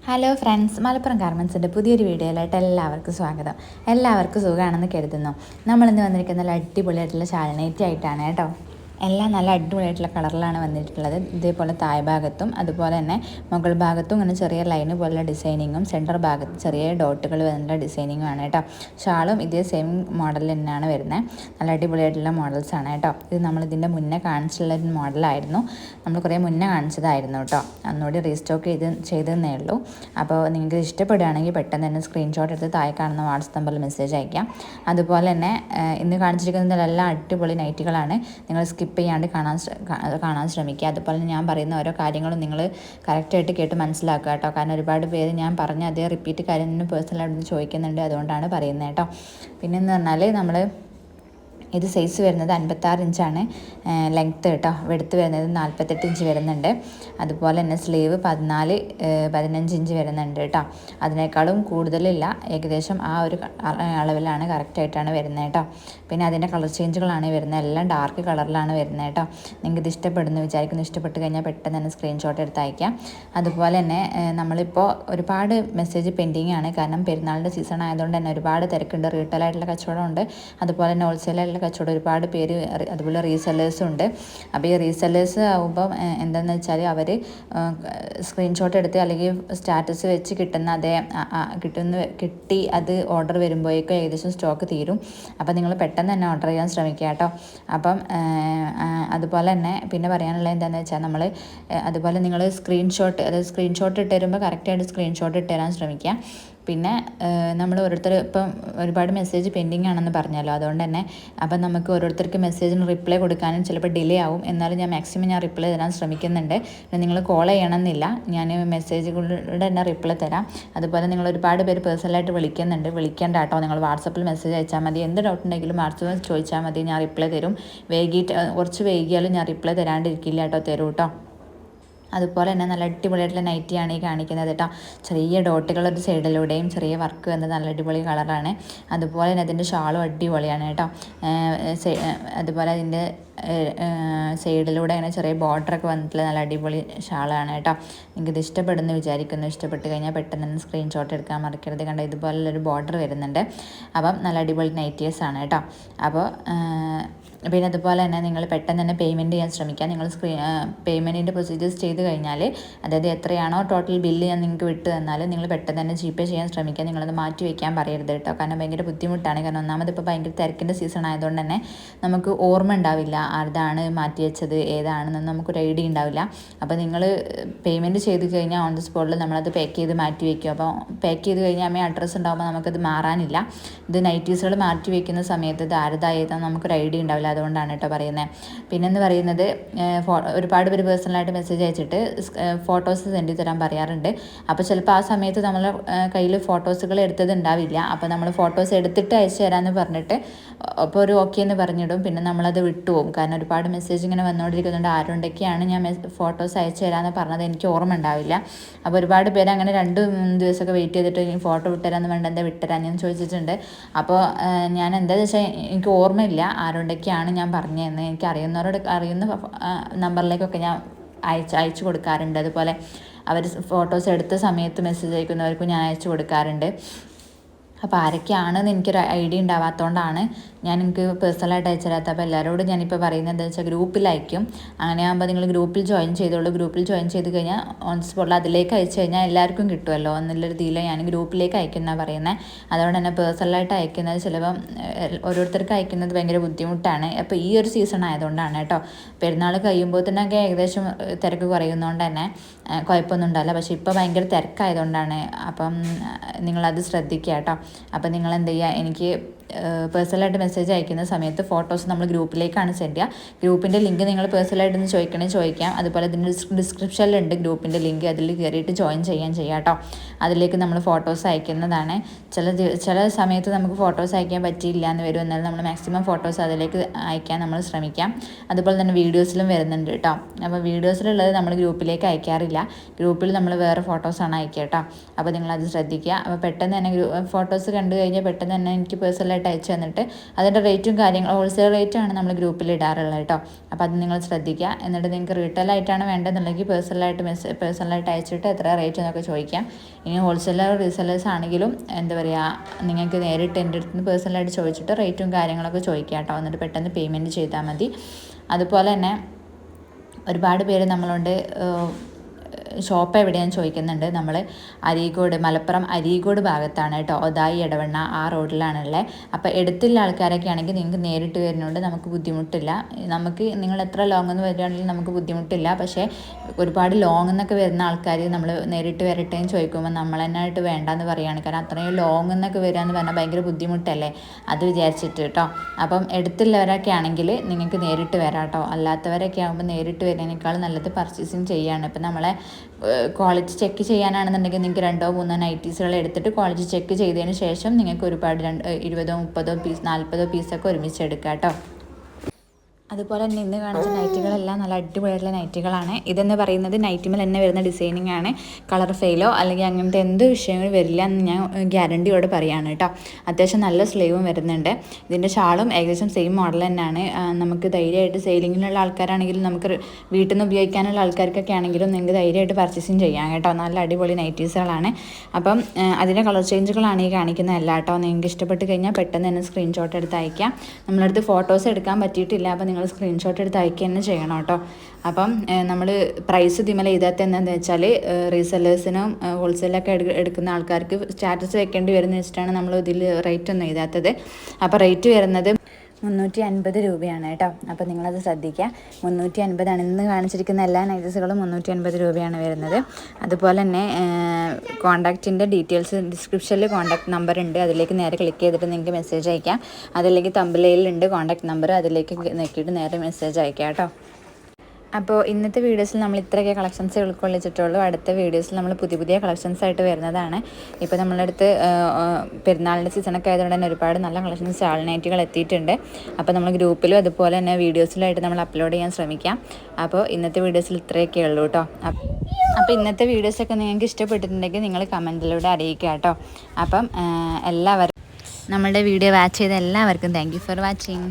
Hello friends, Malappuram ഗാർമെൻറ്റ്സിൻ്റെ പുതിയൊരു വീഡിയോയിലായിട്ട് എല്ലാവർക്കും സ്വാഗതം. എല്ലാവർക്കും സുഖമാണെന്ന് കരുതുന്നു. നമ്മളിന്ന് വന്നിരിക്കുന്ന നല്ല അടിപൊളിയായിട്ടുള്ള ഷാൾനൈറ്റി ആയിട്ടാണ് കേട്ടോ. എല്ലാം നല്ല അടിപൊളിയായിട്ടുള്ള കളറിലാണ് വന്നിട്ടുള്ളത്. ഇതേപോലെ താഴ് ഭാഗത്തും അതുപോലെ തന്നെ മുകൾ ഭാഗത്തും ഇങ്ങനെ ചെറിയ ലൈന് പോലുള്ള ഡിസൈനിങ്ങും സെൻറ്റർ ഭാഗത്ത് ചെറിയ ഡോട്ടുകൾ വരുന്ന ഡിസൈനിങ്ങും ആണ് കേട്ടോ. ഷാളും ഇതേ സെയിം മോഡൽ തന്നെയാണ് വരുന്നത്. നല്ല അടിപൊളിയായിട്ടുള്ള മോഡൽസാണ് കേട്ടോ. ഇത് നമ്മളിതിൻ്റെ മുന്നേ കാണിച്ചുള്ള ഒരു മോഡലായിരുന്നു. നമ്മൾ കുറേ മുന്നേ കാണിച്ചതായിരുന്നു കേട്ടോ. അന്നുകൂടി റീസ്റ്റോക്ക് ചെയ്തതന്നേ ഉള്ളൂ. അപ്പോൾ നിങ്ങൾക്ക് ഇഷ്ടപ്പെടുകയാണെങ്കിൽ പെട്ടെന്ന് തന്നെ സ്ക്രീൻഷോട്ട് എടുത്ത് താഴെ കാണുന്ന വാട്സപ്പ് നമ്പറിൽ മെസ്സേജ് അയക്കാം. അതുപോലെ തന്നെ ഇന്ന് കാണിച്ചിരിക്കുന്നതിലെല്ലാം അടിപൊളി നൈറ്റികളാണ്. നിങ്ങൾ സ്കിപ്പ് ചെയ്യാണ്ട് കാണാൻ ശ്രമിക്കുക. അതുപോലെ ഞാൻ പറയുന്ന ഓരോ കാര്യങ്ങളും നിങ്ങൾ കറക്റ്റായിട്ട് കേട്ട് മനസ്സിലാക്കുക കേട്ടോ. കാരണം ഒരുപാട് പേര് ഞാൻ പറഞ്ഞ അതേ റിപ്പീറ്റ് കാര്യം തന്നെ പേഴ്സണലായിട്ട് ചോദിക്കുന്നുണ്ട്. അതുകൊണ്ടാണ് പറയുന്നത് കേട്ടോ. പിന്നെയെന്ന് പറഞ്ഞാൽ നമ്മൾ ഇത് സൈസ് വരുന്നത് 56 ഇഞ്ചാണ് ലെങ്ത്ത് കേട്ടോ. വെടുത്ത് വരുന്നത് 48 ഇഞ്ച് വരുന്നുണ്ട്. അതുപോലെ തന്നെ സ്ലീവ് 15 ഇഞ്ച് വരുന്നുണ്ട് കേട്ടോ. അതിനേക്കാളും കൂടുതലില്ല, ഏകദേശം ആ ഒരു അളവിലാണ് കറക്റ്റായിട്ടാണ് വരുന്നത് കേട്ടോ. പിന്നെ അതിൻ്റെ കളർ ചേഞ്ചുകളാണ് വരുന്നത്, എല്ലാം ഡാർക്ക് കളറിലാണ് വരുന്നത് കേട്ടോ. നിങ്ങൾക്ക് ഇത് ഇഷ്ടപ്പെടുന്നു വിചാരിക്കുന്നു. ഇഷ്ടപ്പെട്ട് കഴിഞ്ഞാൽ പെട്ടെന്ന് തന്നെ സ്ക്രീൻഷോട്ട് എടുത്ത് അയക്കാം. അതുപോലെ തന്നെ നമ്മളിപ്പോൾ ഒരുപാട് മെസ്സേജ് പെൻഡിങ് ആണ്. കാരണം പെരുന്നാളിൻ്റെ സീസൺ ആയതുകൊണ്ട് തന്നെ ഒരുപാട് തിരക്കുണ്ട്. റീറ്റെയിലായിട്ടുള്ള കച്ചവടമുണ്ട്, അതുപോലെ തന്നെ ഹോൾസെയിലായിട്ടുള്ള കച്ചവടം. ഒരുപാട് പേര് അതുപോലെ റീസെല്ലേഴ്സും ഉണ്ട്. അപ്പോൾ ഈ റീസെല്ലേഴ്സ് ആകുമ്പം എന്താണെന്ന് വെച്ചാൽ അവർ സ്ക്രീൻഷോട്ട് എടുത്ത് അല്ലെങ്കിൽ സ്റ്റാറ്റസ് വെച്ച് കിട്ടി അത് ഓർഡർ വരുമ്പോഴേക്കും ഏകദേശം സ്റ്റോക്ക് തീരും. അപ്പോൾ നിങ്ങൾ പെട്ടെന്ന് തന്നെ ഓർഡർ ചെയ്യാൻ ശ്രമിക്കുക കേട്ടോ. അപ്പം അതുപോലെ തന്നെ പിന്നെ പറയാനുള്ളത് എന്താണെന്ന് വെച്ചാൽ അതുപോലെ നിങ്ങൾ സ്ക്രീൻഷോട്ട് ഇട്ട് തരുമ്പോൾ കറക്റ്റായിട്ട് സ്ക്രീൻഷോട്ട് ഇട്ട് തരാൻ ശ്രമിക്കുക. പിന്നെ നമ്മൾ ഓരോരുത്തർ ഇപ്പം ഒരുപാട് മെസ്സേജ് പെൻഡിങ് ആണെന്ന് പറഞ്ഞല്ലോ. അതുകൊണ്ട് തന്നെ അപ്പം നമുക്ക് ഓരോരുത്തർക്ക് മെസ്സേജിന് റിപ്ലൈ കൊടുക്കാനും ചിലപ്പോൾ ഡിലേ ആവും. എന്നാലും ഞാൻ മാക്സിമം റിപ്ലൈ തരാൻ ശ്രമിക്കുന്നുണ്ട്. നിങ്ങൾ കോൾ ചെയ്യണമെന്നില്ല, ഞാൻ മെസ്സേജുകളുടെ തന്നെ റിപ്ലൈ തരാം. അതുപോലെ നിങ്ങൾ ഒരുപാട് പേര് പേഴ്സണലായിട്ട് വിളിക്കുന്നുണ്ട്. വിളിക്കേണ്ട കേട്ടോ. നിങ്ങൾ വാട്സപ്പിൽ മെസ്സേജ് അയച്ചാൽ മതി. എന്ത് ഡൗട്ട് ഉണ്ടെങ്കിലും വാട്സപ്പിൽ ചോദിച്ചാൽ മതി, ഞാൻ റിപ്ലൈ തരും. കുറച്ച് വൈകിയാലും ഞാൻ റിപ്ലൈ തരാണ്ടിരിക്കില്ല കേട്ടോ, തരൂ കേട്ടോ. അതുപോലെ തന്നെ നല്ല അടിപൊളിയായിട്ടുള്ള നൈറ്റിയാണ് ഈ കാണിക്കുന്നത് കേട്ടോ. ചെറിയ ഡോട്ടുകൾ ഒരു സൈഡിലൂടെയും ചെറിയ വർക്ക് വന്നത് നല്ല അടിപൊളി കളറാണ്. അതുപോലെ തന്നെ അതിൻ്റെ ഷാളും അടിപൊളിയാണ് കേട്ടോ. അതുപോലെ അതിൻ്റെ സൈഡിലൂടെ അങ്ങനെ ചെറിയ ബോർഡറൊക്കെ വന്നിട്ടുള്ള നല്ല അടിപൊളി ഷാളാണ് കേട്ടോ. നിങ്ങൾക്ക് ഇത് ഇഷ്ടപ്പെടുന്നു വിചാരിക്കുന്നു. ഇഷ്ടപ്പെട്ട് കഴിഞ്ഞാൽ പെട്ടെന്ന് തന്നെ സ്ക്രീൻഷോട്ട് എടുക്കാൻ മറക്കരുത്. കണ്ട ഇതുപോലുള്ളൊരു ബോർഡർ വരുന്നുണ്ട്. അപ്പം നല്ല അടിപൊളി നൈറ്റീസാണ് കേട്ടോ. അപ്പോൾ പിന്നെ അതുപോലെ തന്നെ നിങ്ങൾ പെട്ടെന്ന് തന്നെ പേയ്മെൻറ്റ് ചെയ്യാൻ ശ്രമിക്കുക. നിങ്ങൾ പേയ്മെൻറ്റിൻ്റെ പ്രൊസീജിയേഴ്സ് ചെയ്ത് കഴിഞ്ഞാൽ, അതായത് എത്രയാണോ ടോട്ടൽ ബില്ല് ഞാൻ നിങ്ങൾക്ക് വിട്ട് തന്നാൽ നിങ്ങൾ പെട്ടെന്ന് തന്നെ ജിപേ ചെയ്യാൻ ശ്രമിക്കുക. നിങ്ങളത് മാറ്റി വയ്ക്കാൻ പറയരുത് കേട്ടോ. കാരണം ഭയങ്കര ബുദ്ധിമുട്ടാണ്. കാരണം ഒന്നാമത് ഇപ്പോൾ ഭയങ്കര തിരക്കിൻ്റെ സീസൺ ആയതുകൊണ്ട് തന്നെ നമുക്ക് ഓർമ്മ ഉണ്ടാവില്ല ആർതാണ് മാറ്റി വെച്ചത് ഏതാണെന്ന് നമുക്കൊരു ഐഡിയ ഉണ്ടാവില്ല. അപ്പോൾ നിങ്ങൾ പേയ്മെൻറ്റ് ചെയ്ത് കഴിഞ്ഞാൽ ഓൺ ദി സ്പോട്ടിൽ നമ്മളത് പാക്ക് ചെയ്ത് മാറ്റി വയ്ക്കും. അപ്പോൾ പാക്ക് ചെയ്ത് കഴിഞ്ഞാൽ അഡ്രസ്സ് ഉണ്ടാകുമ്പോൾ നമുക്കത് മാറാനില്ല. ഇത് നൈറ്റീസുകൾ മാറ്റി വയ്ക്കുന്ന സമയത്ത് ഇത് ആരുതായതെന്ന് നമുക്കൊരു ഐഡിയ ഉണ്ടാവില്ല. അതുകൊണ്ടാണ് കേട്ടോ പറയുന്നത്. പിന്നെന്ന് പറയുന്നത് ഒരുപാട് പേര് പേഴ്സണലായിട്ട് മെസ്സേജ് അയച്ചിട്ട് ഫോട്ടോസ് സെൻഡ് ചെയ്ത് തരാൻ പറയാറുണ്ട്. അപ്പോൾ ചിലപ്പോൾ ആ സമയത്ത് നമ്മൾ കയ്യിൽ ഫോട്ടോസുകൾ എടുത്തത് ഉണ്ടാവില്ല. അപ്പോൾ നമ്മൾ ഫോട്ടോസ് എടുത്തിട്ട് അയച്ചു തരാമെന്ന് പറഞ്ഞിട്ട് അപ്പോൾ ഒരു ഓക്കെ എന്ന് പറഞ്ഞിടും. പിന്നെ നമ്മളത് വിട്ടുപോകും. കാരണം ഒരുപാട് മെസ്സേജ് ഇങ്ങനെ വന്നുകൊണ്ടിരിക്കുന്നുണ്ട്. ആരുണ്ടെങ്കിയാണ് ഞാൻ ഫോട്ടോസ് അയച്ചു തരാമെന്ന് പറഞ്ഞത് എനിക്ക് ഓർമ്മ ഉണ്ടാവില്ല. അപ്പോൾ ഒരുപാട് പേര് അങ്ങനെ 2-3 ദിവസമൊക്കെ വെയിറ്റ് ചെയ്തിട്ട് ഫോട്ടോ വിട്ടുതരാമെന്ന് വേണ്ട എന്താ വിട്ടുതരാൻ ഞാൻ ചോദിച്ചിട്ടുണ്ട്. അപ്പോൾ ഞാൻ എന്താണെന്ന് വെച്ചാൽ എനിക്ക് ഓർമ്മയില്ല ആരുണ്ടെങ്കിയാണ് ഞാൻ പറഞ്ഞതെന്ന്. എനിക്ക് അറിയുന്ന നമ്പറിലേക്കൊക്കെ ഞാൻ അയച്ചു കൊടുക്കാറുണ്ട്. അതുപോലെ അവർ ഫോട്ടോസ് എടുത്ത സമയത്ത് മെസ്സേജ് അയക്കുന്നവർക്കും ഞാൻ അയച്ചു കൊടുക്കാറുണ്ട്. അപ്പോൾ ആരൊക്കെയാണെന്ന് എനിക്കൊരു ഐഡിയ ഉണ്ടാവാത്തതുകൊണ്ടാണ് ഞാൻ എനിക്ക് പേഴ്സണലായിട്ട് അയച്ചു തരാത്ത. അപ്പോൾ എല്ലാവരോടും ഞാനിപ്പോൾ പറയുന്നത് എന്താണെന്ന് വെച്ചാൽ ഗ്രൂപ്പിൽ അയക്കും. അങ്ങനെ ആകുമ്പോൾ നിങ്ങൾ ഗ്രൂപ്പിൽ ജോയിൻ ചെയ്തോളൂ. ഗ്രൂപ്പിൽ ജോയിൻ ചെയ്ത് കഴിഞ്ഞാൽ ഓൺ സ്പോട്ടിൽ അതിലേക്ക് അയച്ചു കഴിഞ്ഞാൽ എല്ലാവർക്കും കിട്ടുമല്ലോ എന്നുള്ളൊരു രീതിയിൽ ഞാൻ ഗ്രൂപ്പിലേക്ക് അയക്കുന്നതാണ് പറയുന്നത്. അതുകൊണ്ട് തന്നെ പേഴ്സണലായിട്ട് അയക്കുന്നത് ചിലപ്പം ഓരോരുത്തർക്ക് അയക്കുന്നത് ഭയങ്കര ബുദ്ധിമുട്ടാണ്. അപ്പോൾ ഈ ഒരു സീസൺ ആയതുകൊണ്ടാണ് കേട്ടോ. പെരുന്നാൾ കഴിയുമ്പോൾ തന്നെ ഏകദേശം തിരക്ക് കുറയുന്നതുകൊണ്ട് തന്നെ കുഴപ്പമൊന്നും ഉണ്ടാവില്ല. പക്ഷേ ഇപ്പോൾ ഭയങ്കര തിരക്കായതുകൊണ്ടാണ്. അപ്പം നിങ്ങളത് ശ്രദ്ധിക്കുക കേട്ടോ. അപ്പം നിങ്ങൾ എന്ത് ചെയ്യുക, എനിക്ക് പേഴ്സണലായിട്ട് മെസ്സേജ് അയക്കുന്ന സമയത്ത് ഫോട്ടോസ് നമ്മൾ ഗ്രൂപ്പിലേക്കാണ് സെൻഡ് ചെയ്യുക. ഗ്രൂപ്പിൻ്റെ ലിങ്ക് നിങ്ങൾ പേഴ്സണലായിട്ടൊന്ന് ചോദിക്കാം. അതുപോലെ ഇതിൻ്റെ ഡിസ്ക്രിപ്ഷനിലുണ്ട് ഗ്രൂപ്പിൻ്റെ ലിങ്ക്, അതിൽ കയറിയിട്ട് ജോയിൻ ചെയ്യാം കേട്ടോ. അതിലേക്ക് നമ്മൾ ഫോട്ടോസ് അയക്കുന്നതാണ്. ചില സമയത്ത് നമുക്ക് ഫോട്ടോസ് അയക്കാൻ പറ്റിയില്ല എന്ന് വരും. എന്നാലും നമ്മൾ മാക്സിമം ഫോട്ടോസ് അതിലേക്ക് അയക്കാൻ നമ്മൾ ശ്രമിക്കാം. അതുപോലെ തന്നെ വീഡിയോസിലും വരുന്നുണ്ട് കേട്ടോ. അപ്പോൾ വീഡിയോസിലുള്ളത് നമ്മൾ ഗ്രൂപ്പിലേക്ക് അയക്കാറില്ല. ഗ്രൂപ്പിൽ നമ്മൾ വേറെ ഫോട്ടോസാണ് അയക്കുക കേട്ടോ. അപ്പോൾ നിങ്ങളത് ശ്രദ്ധിക്കുക. അപ്പോൾ പെട്ടെന്ന് തന്നെ ഫോട്ടോസ് കണ്ടു കഴിഞ്ഞാൽ പെട്ടെന്ന് തന്നെ എനിക്ക് പേഴ്സണലായിട്ട് പാർസലായിട്ട് അയച്ചു തന്നിട്ട് അതിൻ്റെ റേറ്റും കാര്യങ്ങളും ഹോൾസെയിൽ റേറ്റാണ് നമ്മൾ ഗ്രൂപ്പിൽ ഇടാറുള്ളത് കേട്ടോ. അപ്പോൾ അത് നിങ്ങൾ ശ്രദ്ധിക്കുക. എന്നിട്ട് നിങ്ങൾക്ക് റീറ്റെയിലായിട്ടാണ് വേണ്ടതെന്നുണ്ടെങ്കിൽ പേഴ്സണലായിട്ട് അയച്ചിട്ട് എത്ര റേറ്റ് എന്നൊക്കെ ചോദിക്കാം. ഇനി ഹോൾസെയിലർ റീസെല്ലേഴ്സ് ആണെങ്കിലും എന്താ പറയുക, നിങ്ങൾക്ക് നേരിട്ട് എൻ്റെ അടുത്ത് നിന്ന് പേഴ്സണലായിട്ട് ചോദിച്ചിട്ട് റേറ്റും കാര്യങ്ങളൊക്കെ ചോദിക്കാം കേട്ടോ. എന്നിട്ട് പെട്ടെന്ന് പേയ്മെൻറ്റ് ചെയ്താൽ മതി. അതുപോലെ തന്നെ ഒരുപാട് പേര് നമ്മളോട് ഷോപ്പ് എവിടെയാണെന്ന് ചോദിക്കുന്നുണ്ട്. നമ്മൾ അരീക്കോട്, മലപ്പുറം അരീക്കോട് ഭാഗത്താണ് കേട്ടോ. ഒതായി ഇടവണ്ണ ആ റോഡിലാണുള്ളത്. അപ്പോൾ എടുത്തുള്ള ആൾക്കാരൊക്കെ ആണെങ്കിൽ നിങ്ങൾക്ക് നേരിട്ട് വരുന്നതുകൊണ്ട് നമുക്ക് ബുദ്ധിമുട്ടില്ല. നമുക്ക് നിങ്ങൾ എത്ര ലോങ് എന്ന് വരികയാണെങ്കിലും നമുക്ക് ബുദ്ധിമുട്ടില്ല. പക്ഷേ ഒരുപാട് ലോങ് എന്നൊക്കെ വരുന്ന ആൾക്കാർ നമ്മൾ നേരിട്ട് വരട്ടെ എന്ന് ചോദിക്കുമ്പോൾ നമ്മൾ തന്നെയായിട്ട് വേണ്ടാന്ന് പറയുകയാണ്. കാരണം അത്രയും ലോങ് എന്നൊക്കെ വരിക എന്ന് പറഞ്ഞാൽ ഭയങ്കര ബുദ്ധിമുട്ടല്ലേ, അത് വിചാരിച്ചിട്ട് കേട്ടോ. അപ്പം എടുത്തുള്ളവരൊക്കെ ആണെങ്കിൽ നിങ്ങൾക്ക് നേരിട്ട് വരാം കേട്ടോ. അല്ലാത്തവരൊക്കെ ആകുമ്പോൾ നേരിട്ട് വരുന്നതിനേക്കാൾ നല്ലത് പർച്ചേസിങ് ചെയ്യുകയാണ്. ഇപ്പം നമ്മളെ ക്വാളിറ്റി ചെക്ക് ചെയ്യാനാണെന്നുണ്ടെങ്കിൽ നിങ്ങൾക്ക് 2-3 നൈറ്റീസുകൾ എടുത്തിട്ട് ക്വാളിറ്റി ചെക്ക് ചെയ്തതിന് ശേഷം നിങ്ങൾക്ക് ഒരുപാട് 20-30 പീസ് 40 പീസൊക്കെ ഒരുമിച്ച് എടുക്കാം കേട്ടോ. അതുപോലെ തന്നെ ഇന്ന് കാണിച്ച നൈറ്റികളെല്ലാം നല്ല അടിപൊളിയായിട്ടുള്ള നൈറ്റികളാണ്. ഇതെന്ന് പറയുന്നത് നൈറ്റിമേൽ തന്നെ വരുന്ന ഡിസൈനിങ് ആണ്. കളർ ഫെയിലോ അല്ലെങ്കിൽ അങ്ങനത്തെ എന്ത് വിഷയങ്ങളും വരില്ല എന്ന് ഞാൻ ഗ്യാരണ്ടിയോട് പറയുകയാണ് കേട്ടോ. അത്യാവശ്യം നല്ല സ്ലീവും വരുന്നുണ്ട്. ഇതിൻ്റെ ഷാളും ഏകദേശം സെയിം മോഡൽ തന്നെയാണ്. നമുക്ക് ധൈര്യമായിട്ട് സെയിലിങ്ങിലുള്ള ആൾക്കാരാണെങ്കിലും നമുക്ക് വീട്ടിൽ നിന്ന് ഉപയോഗിക്കാനുള്ള ആൾക്കാർക്കൊക്കെ ആണെങ്കിലും നിങ്ങൾക്ക് ധൈര്യമായിട്ട് പർച്ചേസിങ് ചെയ്യാം കേട്ടോ. നല്ല അടിപൊളി നൈറ്റീസുകളാണ്. അപ്പം അതിൻ്റെ കളർ ചേഞ്ചുകളാണ് ഈ കാണിക്കുന്നതല്ല കേട്ടോ. നിങ്ങൾക്ക് ഇഷ്ടപ്പെട്ട് കഴിഞ്ഞാൽ പെട്ടെന്ന് തന്നെ സ്ക്രീൻഷോട്ട് എടുത്ത് അയക്കാം. നമ്മളടുത്ത് ഫോട്ടോസ് എടുക്കാൻ പറ്റിയിട്ടില്ല. അപ്പോൾ നിങ്ങൾ സ്ക്രീൻഷോട്ട് എടുത്ത് അയക്കുക തന്നെ ചെയ്യണം കേട്ടോ. അപ്പം നമ്മൾ പ്രൈസ് ഇതിമേൽ എഴുതാത്ത എന്താണെന്ന് വെച്ചാൽ റീസെല്ലേഴ്സിനും ഹോൾസെയിലൊക്കെ എടുക്കുന്ന ആൾക്കാർക്ക് സ്റ്റാറ്റസ് വെക്കേണ്ടി വരുന്ന വെച്ചിട്ടാണ് നമ്മൾ ഇതിൽ റേറ്റ് ഒന്നും എഴുതാത്തത്. അപ്പോൾ റേറ്റ് വരുന്നത് 350 രൂപയാണ് കേട്ടോ. അപ്പോൾ നിങ്ങളത് ശ്രദ്ധിക്കുക. 350 ഇന്ന് കാണിച്ചിരിക്കുന്ന എല്ലാ നൈറ്റീസുകളും 350 രൂപയാണ് വരുന്നത്. അതുപോലെ തന്നെ കോൺടാക്റ്റിൻ്റെ ഡീറ്റെയിൽസ് ഡിസ്ക്രിപ്ഷനിൽ കോൺടാക്ട് നമ്പർ ഉണ്ട്. അതിലേക്ക് നേരെ ക്ലിക്ക് ചെയ്തിട്ട് നിങ്ങൾക്ക് മെസ്സേജ് അയക്കാം. അതിലേക്ക് തമ്പിലയിലുണ്ട് കോൺടാക്ട് നമ്പർ, അതിലേക്ക് നോക്കിയിട്ട് നേരെ മെസ്സേജ് അയക്കാം കേട്ടോ. അപ്പോൾ ഇന്നത്തെ വീഡിയോസിൽ നമ്മൾ ഇത്രയൊക്കെ കളക്ഷൻസ് ഉൾക്കൊള്ളിച്ചിട്ടുള്ളൂ. അടുത്ത വീഡിയോസിൽ നമ്മൾ പുതിയ കളക്ഷൻസ് ആയിട്ട് വരുന്നതാണ്. ഇപ്പോൾ നമ്മളുടെ അടുത്ത് പെരുന്നാളിൻ്റെ സീസണൊക്കെ ആയതുകൊണ്ട് തന്നെ ഒരുപാട് നല്ല കളക്ഷൻസ് ഷാൾ നൈറ്റുകൾ എത്തിയിട്ടുണ്ട്. അപ്പോൾ നമ്മൾ ഗ്രൂപ്പിലും അതുപോലെ തന്നെ വീഡിയോസിലായിട്ട് നമ്മൾ അപ്ലോഡ് ചെയ്യാൻ ശ്രമിക്കാം. അപ്പോൾ ഇന്നത്തെ വീഡിയോസിൽ ഇത്രയൊക്കെ ഉള്ളൂ കേട്ടോ. അപ്പോൾ ഇന്നത്തെ വീഡിയോസൊക്കെ നിങ്ങൾക്ക് ഇഷ്ടപ്പെട്ടിട്ടുണ്ടെങ്കിൽ നിങ്ങൾ കമൻറ്റിലൂടെ അറിയിക്കുക കേട്ടോ. അപ്പം എല്ലാവരും നമ്മളുടെ വീഡിയോ വാച്ച് ചെയ്ത എല്ലാവർക്കും താങ്ക് യു ഫോർ വാച്ചിങ്.